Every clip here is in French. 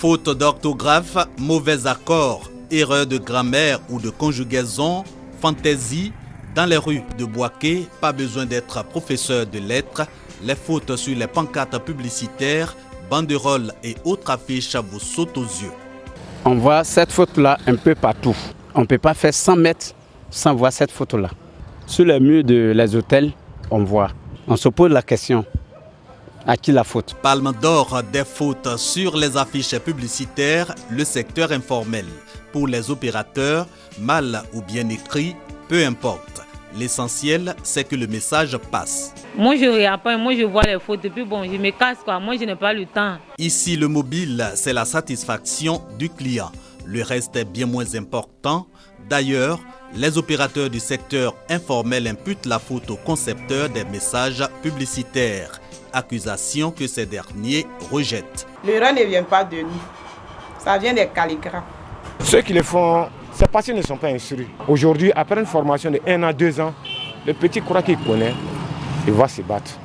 Faute d'orthographe, mauvais accord, erreur de grammaire ou de conjugaison, fantaisie. Dans les rues de Bouaké, pas besoin d'être professeur de lettres. Les fautes sur les pancartes publicitaires, banderoles et autres affiches vous sautent aux yeux. On voit cette faute-là un peu partout. On ne peut pas faire 100 mètres sans voir cette photo-là. Sur les murs des hôtels, on voit. On se pose la question, à qui la faute? Palme d'or des fautes sur les affiches publicitaires, le secteur informel. Pour les opérateurs, mal ou bien écrit, peu importe. L'essentiel, c'est que le message passe. Moi, je ne regarde pas, moi, je vois les fautes. Et puis bon, je me casse quoi. Moi, je n'ai pas le temps. Ici, le mobile, c'est la satisfaction du client. Le reste est bien moins important. D'ailleurs, les opérateurs du secteur informel imputent la faute aux concepteurs des messages publicitaires. Accusation que ces derniers rejettent. L'erreur ne vient pas de nous. Ça vient des calligraphes. Ceux qui le font, c'est parce qu'ils ne sont pas instruits. Aujourd'hui, après une formation de 1 an, 2 ans, le petit croit qu'il connaît, il va se battre.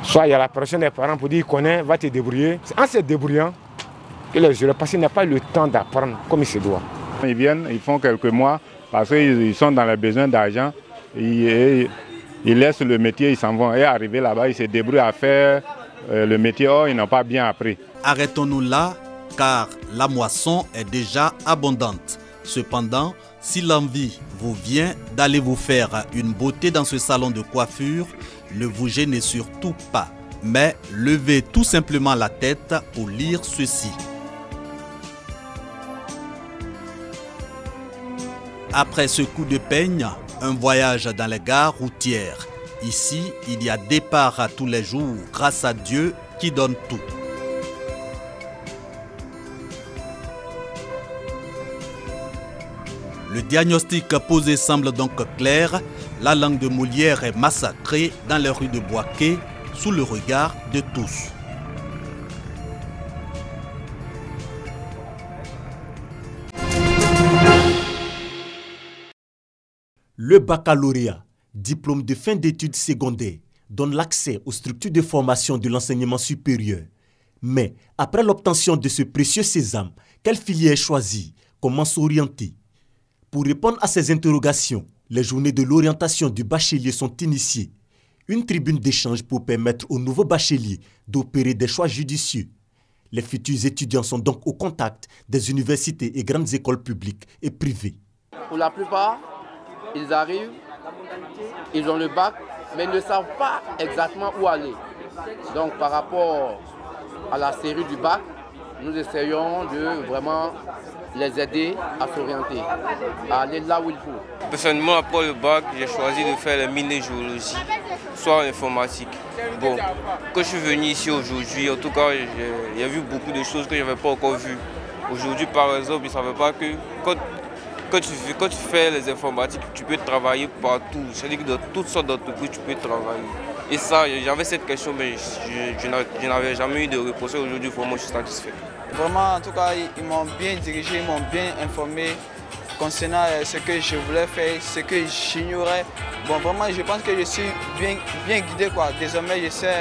Soit il y a la pression des parents pour dire qu'il connaît, va te débrouiller. C'est en se débrouillant que les élèves, parce qu'il n'a pas le temps d'apprendre comme il se doit. Ils viennent, ils font quelques mois parce qu'ils sont dans les besoins d'argent. Ils laissent le métier, ils s'en vont. Et arrivé là-bas, ils se débrouillent à faire le métier. Oh, ils n'ont pas bien appris. Arrêtons-nous là, car la moisson est déjà abondante. Cependant, si l'envie vous vient d'aller vous faire une beauté dans ce salon de coiffure, ne vous gênez surtout pas, mais levez tout simplement la tête pour lire ceci. Après ce coup de peigne, un voyage dans les gares routières. Ici, il y a départ à tous les jours grâce à Dieu qui donne tout. Le diagnostic posé semble donc clair. La langue de Molière est massacrée dans les rues de Bouaké sous le regard de tous. Le baccalauréat, diplôme de fin d'études secondaires, donne l'accès aux structures de formation de l'enseignement supérieur. Mais après l'obtention de ce précieux sésame, quelle filière choisir? Comment s'orienter? Pour répondre à ces interrogations, les journées de l'orientation du bachelier sont initiées. Une tribune d'échange pour permettre aux nouveaux bacheliers d'opérer des choix judicieux. Les futurs étudiants sont donc au contact des universités et grandes écoles publiques et privées. Pour la plupart, ils arrivent, ils ont le bac, mais ils ne savent pas exactement où aller. Donc par rapport à la série du bac, nous essayons de vraiment les aider à s'orienter, à aller là où il faut. Personnellement, après le bac, j'ai choisi de faire la mini-géologie, soit informatique. Bon, quand je suis venu ici aujourd'hui, en tout cas, j'ai vu beaucoup de choses que je n'avais pas encore vues. Aujourd'hui, par exemple, je ne savais pas que quand tu fais les informatiques, tu peux travailler partout. C'est-à-dire que dans toutes sortes d'entreprises, tu peux travailler. Et ça, j'avais cette question, mais je n'avais jamais eu de réponse. Aujourd'hui, vraiment, je suis satisfait. Vraiment, en tout cas, ils m'ont bien dirigé, ils m'ont bien informé concernant ce que je voulais faire, ce que j'ignorais. Bon, vraiment, je pense que je suis bien guidé, quoi. Désormais, je sais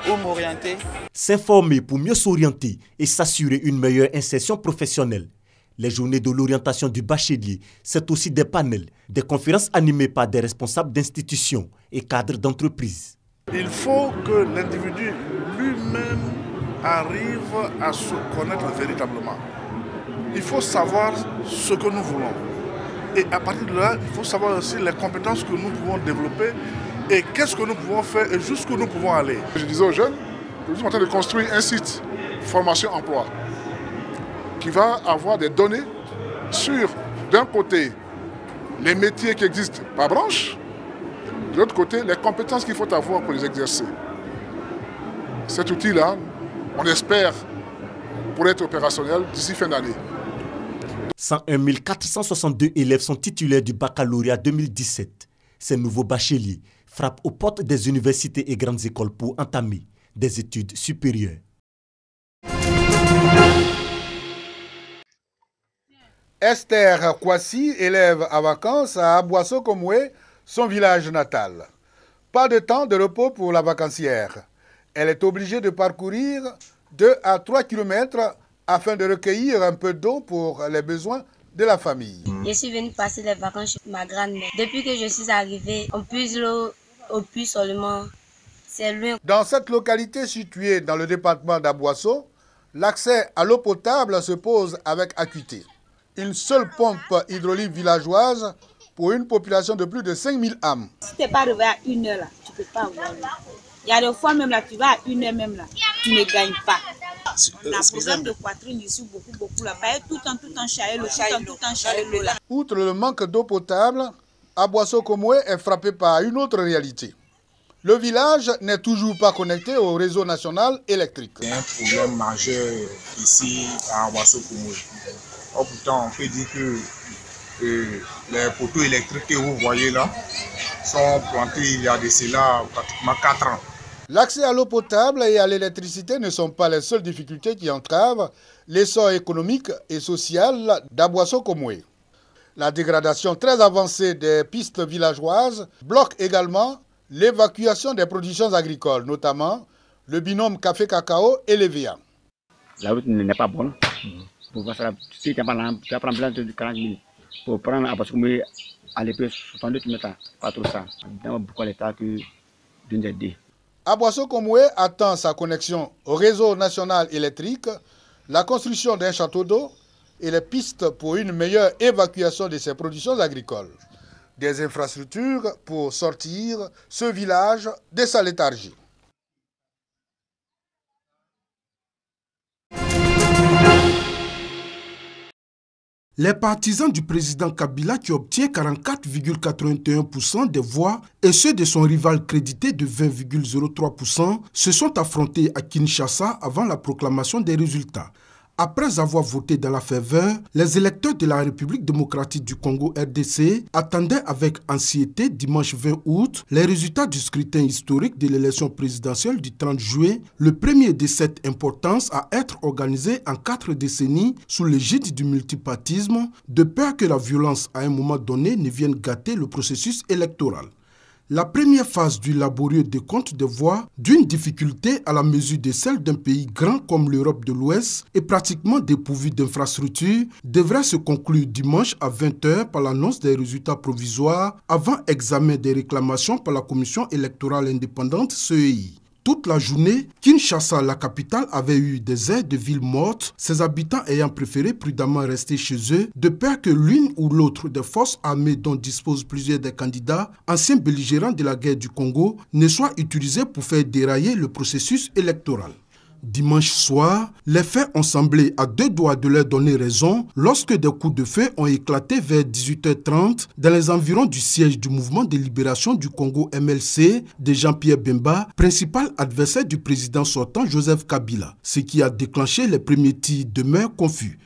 où m'orienter. S'informer pour mieux s'orienter et s'assurer une meilleure insertion professionnelle. Les journées de l'orientation du bachelier, c'est aussi des panels, des conférences animées par des responsables d'institutions et cadres d'entreprises. Il faut que l'individu lui-même arrive à se connaître véritablement. Il faut savoir ce que nous voulons. Et à partir de là, il faut savoir aussi les compétences que nous pouvons développer et qu'est-ce que nous pouvons faire et jusqu'où nous pouvons aller. Je disais aux jeunes, nous sommes en train de construire un site formation-emploi qui va avoir des données sur, d'un côté, les métiers qui existent par branche, de l'autre côté, les compétences qu'il faut avoir pour les exercer. Cet outil-là, on espère pour être opérationnel d'ici fin d'année. 101 462 élèves sont titulaires du baccalauréat 2017. Ces nouveaux bacheliers frappent aux portes des universités et grandes écoles pour entamer des études supérieures. Esther Kwasi, élève à vacances à Boisseau-Comoué, son village natal. Pas de temps de repos pour la vacancière. Elle est obligée de parcourir 2 à 3 km afin de recueillir un peu d'eau pour les besoins de la famille. Je suis venue passer les vacances chez ma grand-mère. Depuis que je suis arrivée, on puise l'eau au puits seulement. C'est loin. Dans cette localité située dans le département d'Aboisseau, l'accès à l'eau potable se pose avec acuité. Une seule pompe hydraulique villageoise pour une population de plus de 5000 âmes. Si tu n'es pas arrivé à 1 heure, là, tu ne peux pas avoir l'eau. Il y a des fois même là, tu vas à 1 heure même là, tu ne gagnes pas. La problème de poitrine ici, beaucoup là. Tout le temps charrer l'eau là. Outre le manque d'eau potable, Aboisseau Komoué est frappé par une autre réalité. Le village n'est toujours pas connecté au réseau national électrique. Il y a un problème majeur ici à Aboisseau Komoué. Pourtant, on peut dire que les poteaux électriques que vous voyez là sont plantés il y a de cela pratiquement 4 ans. L'accès à l'eau potable et à l'électricité ne sont pas les seules difficultés qui entravent l'essor économique et social d'Aboisseau Komoué. La dégradation très avancée des pistes villageoises bloque également l'évacuation des productions agricoles, notamment le binôme café-cacao et l'EVA. La route n'est pas bonne. Pour voir ça, si tu vas prendre plein de 40 000 pour prendre Aboisseau Komoué à l'époque 62 km, pas trop ça. Dans beaucoup d'état que d'une aide. Aboisseau Komoué attend sa connexion au réseau national électrique, la construction d'un château d'eau et les pistes pour une meilleure évacuation de ses productions agricoles. Des infrastructures pour sortir ce village de sa léthargie. Les partisans du président Kabila qui obtient 44,81% des voix et ceux de son rival crédité de 20,03% se sont affrontés à Kinshasa avant la proclamation des résultats. Après avoir voté dans la faveur, les électeurs de la République démocratique du Congo RDC attendaient avec anxiété dimanche 20 août les résultats du scrutin historique de l'élection présidentielle du 30 juillet, le premier de cette importance à être organisé en 4 décennies sous l'égide du multipartisme, de peur que la violence à un moment donné ne vienne gâter le processus électoral. La première phase du laborieux décompte des voix, d'une difficulté à la mesure de celle d'un pays grand comme l'Europe de l'Ouest et pratiquement dépourvu d'infrastructures, devrait se conclure dimanche à 20h par l'annonce des résultats provisoires avant examen des réclamations par la Commission électorale indépendante CEI. Toute la journée, Kinshasa, la capitale, avait eu des airs de ville morte, ses habitants ayant préféré prudemment rester chez eux, de peur que l'une ou l'autre des forces armées dont disposent plusieurs des candidats, anciens belligérants de la guerre du Congo, ne soit utilisée pour faire dérailler le processus électoral. Dimanche soir, les faits ont semblé à 2 doigts de leur donner raison lorsque des coups de feu ont éclaté vers 18h30 dans les environs du siège du mouvement de libération du Congo MLC de Jean-Pierre Bemba, principal adversaire du président sortant Joseph Kabila, ce qui a déclenché les premiers tirs de main confus.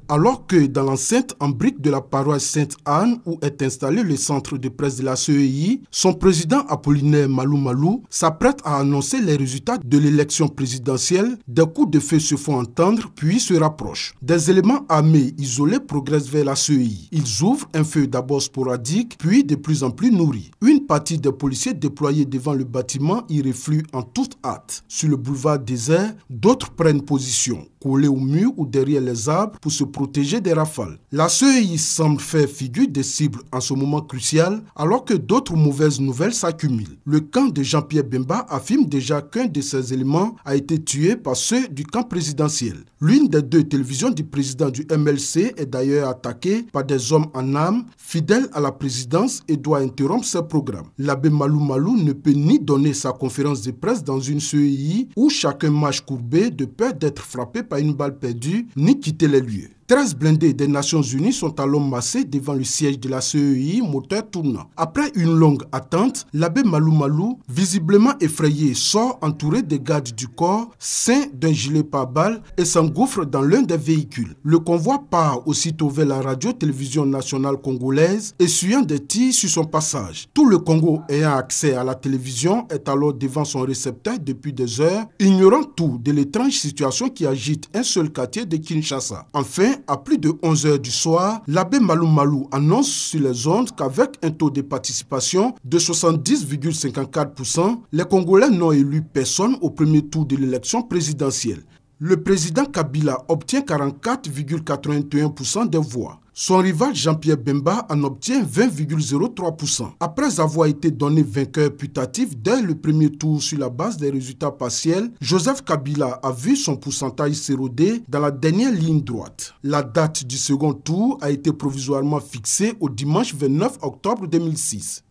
Alors que dans l'enceinte en briques de la paroisse Sainte-Anne où est installé le centre de presse de la CEI, son président Apollinaire Malou Malou s'apprête à annoncer les résultats de l'élection présidentielle. Des coups de feu se font entendre puis se rapprochent. Des éléments armés isolés progressent vers la CEI. Ils ouvrent un feu d'abord sporadique puis de plus en plus nourri. Une partie des policiers déployés devant le bâtiment y refluent en toute hâte. Sur le boulevard désert, d'autres prennent position, collés au mur ou derrière les arbres pour se protéger des rafales. La CEI semble faire figure de cible en ce moment crucial, alors que d'autres mauvaises nouvelles s'accumulent. Le camp de Jean-Pierre Bemba affirme déjà qu'un de ses éléments a été tué par ceux du camp présidentiel. L'une des 2 télévisions du président du MLC est d'ailleurs attaquée par des hommes en armes, fidèles à la présidence et doit interrompre ses programmes. L'abbé Malou Malou ne peut ni donner sa conférence de presse dans une CEI où chacun marche courbé de peur d'être frappé par une balle perdue, ni quitter les lieux. 13 blindés des Nations Unies sont alors massés devant le siège de la CEI, moteur tournant. Après une longue attente, l'abbé Malou Malou, visiblement effrayé, sort entouré des gardes du corps, ceint d'un gilet pare-balles et s'engouffre dans l'un des véhicules. Le convoi part aussitôt vers la radio-télévision nationale congolaise, essuyant des tirs sur son passage. Tout le Congo ayant accès à la télévision est alors devant son récepteur depuis des heures, ignorant tout de l'étrange situation qui agite un seul quartier de Kinshasa. Enfin, à plus de 11h du soir, l'abbé Malou Malou annonce sur les ondes qu'avec un taux de participation de 70,54%, les Congolais n'ont élu personne au premier tour de l'élection présidentielle. le président Kabila obtient 44,81% des voix. Son rival Jean-Pierre Bemba en obtient 20,03%. Après avoir été donné vainqueur putatif dès le premier tour sur la base des résultats partiels, Joseph Kabila a vu son pourcentage s'éroder dans la dernière ligne droite. La date du second tour a été provisoirement fixée au dimanche 29 octobre 2006.